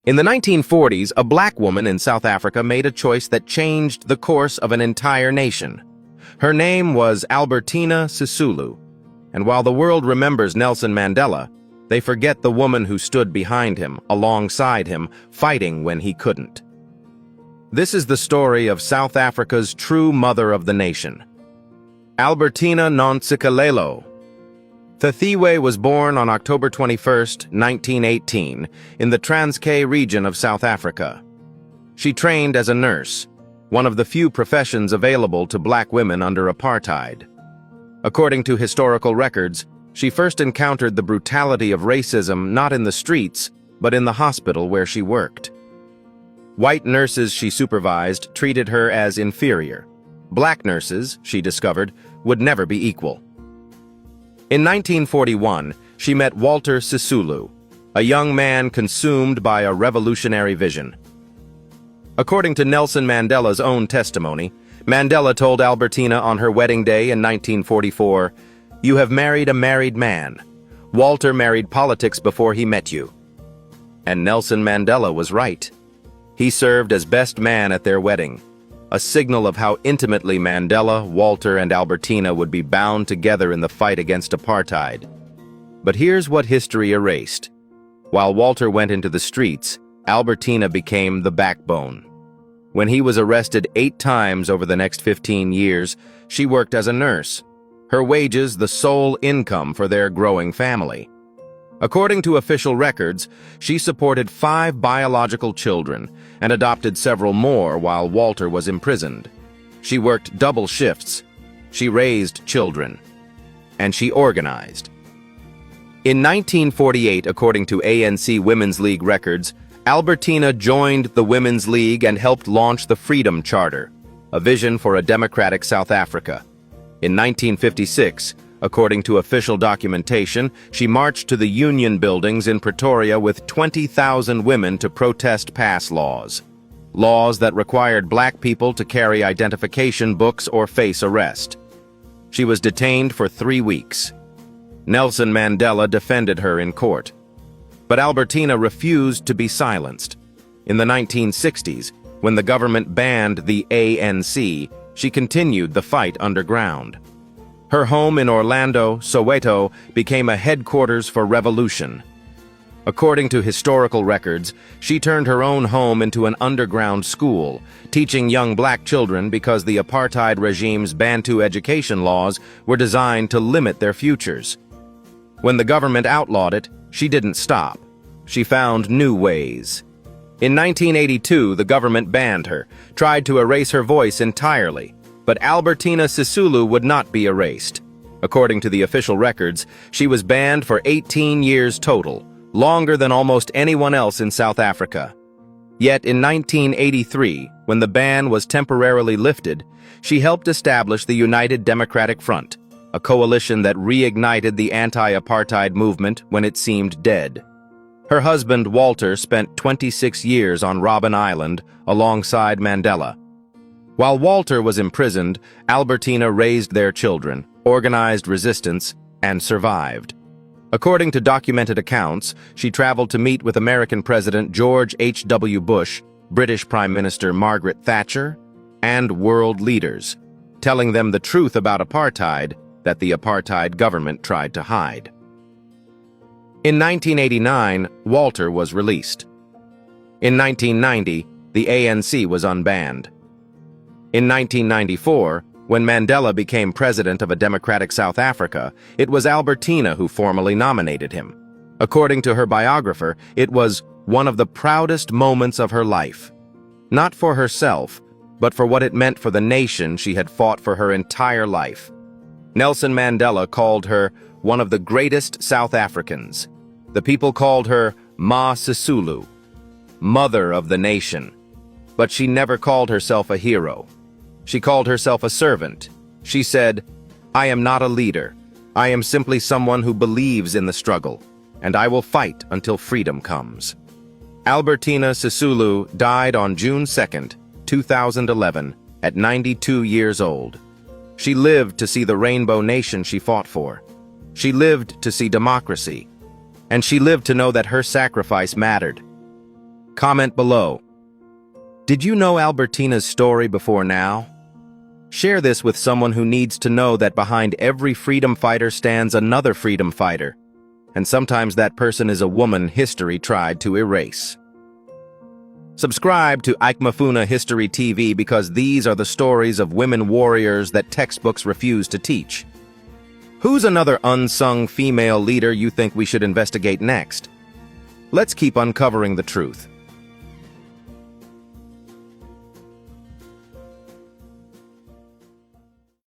In the 1940s, a black woman in South Africa made a choice that changed the course of an entire nation. Her name was Albertina Sisulu, and while the world remembers Nelson Mandela, they forget the woman who stood behind him, alongside him, fighting when he couldn't. This is the story of South Africa's true mother of the nation, Albertina Sisulu. Thathiwe was born on October 21, 1918, in the Transkei region of South Africa. She trained as a nurse, one of the few professions available to black women under apartheid. According to historical records, she first encountered the brutality of racism not in the streets, but in the hospital where she worked. White nurses she supervised treated her as inferior. Black nurses, she discovered, would never be equal. In 1941, she met Walter Sisulu, a young man consumed by a revolutionary vision. According to Nelson Mandela's own testimony, Mandela told Albertina on her wedding day in 1944, "You have married a married man. Walter married politics before he met you." And Nelson Mandela was right. He served as best man at their wedding, a signal of how intimately Mandela, Walter, and Albertina would be bound together in the fight against apartheid. But here's what history erased. While Walter went into the streets, Albertina became the backbone. When he was arrested 8 times over the next 15 years, she worked as a nurse, her wages the sole income for their growing family. According to official records, she supported 5 biological children and adopted several more while Walter was imprisoned. She worked double shifts. She raised children. And she organized. In 1948, according to ANC Women's League records, Albertina joined the Women's League and helped launch the Freedom Charter, a vision for a democratic South Africa. In 1956, according to official documentation, she marched to the Union buildings in Pretoria with 20,000 women to protest pass laws. Laws that required black people to carry identification books or face arrest. She was detained for 3 weeks. Nelson Mandela defended her in court. But Albertina refused to be silenced. In the 1960s, when the government banned the ANC, she continued the fight underground. Her home in Orlando, Soweto, became a headquarters for revolution. According to historical records, she turned her own home into an underground school, teaching young black children because the apartheid regime's Bantu education laws were designed to limit their futures. When the government outlawed it, she didn't stop. She found new ways. In 1982, the government banned her, tried to erase her voice entirely. But Albertina Sisulu would not be erased. According to the official records, she was banned for 18 years total, longer than almost anyone else in South Africa. Yet in 1983, when the ban was temporarily lifted, she helped establish the United Democratic Front, a coalition that reignited the anti-apartheid movement when it seemed dead. Her husband, Walter, spent 26 years on Robben Island alongside Mandela. While Walter was imprisoned, Albertina raised their children, organized resistance, and survived. According to documented accounts, she traveled to meet with American President George H.W. Bush, British Prime Minister Margaret Thatcher, and world leaders, telling them the truth about apartheid that the apartheid government tried to hide. In 1989, Walter was released. In 1990, the ANC was unbanned. In 1994, when Mandela became president of a democratic South Africa, it was Albertina who formally nominated him. According to her biographer, it was one of the proudest moments of her life. Not for herself, but for what it meant for the nation she had fought for her entire life. Nelson Mandela called her one of the greatest South Africans. The people called her Ma Sisulu, mother of the nation. But she never called herself a hero. She called herself a servant. She said, "I am not a leader. I am simply someone who believes in the struggle, and I will fight until freedom comes." Albertina Sisulu died on June 2, 2011, at 92 years old. She lived to see the rainbow nation she fought for. She lived to see democracy. And she lived to know that her sacrifice mattered. Comment below. Did you know Albertina's story before now? Share this with someone who needs to know that behind every freedom fighter stands another freedom fighter. And sometimes that person is a woman history tried to erase. Subscribe to Ikmafuna History TV because these are the stories of women warriors that textbooks refuse to teach. Who's another unsung female leader you think we should investigate next? Let's keep uncovering the truth.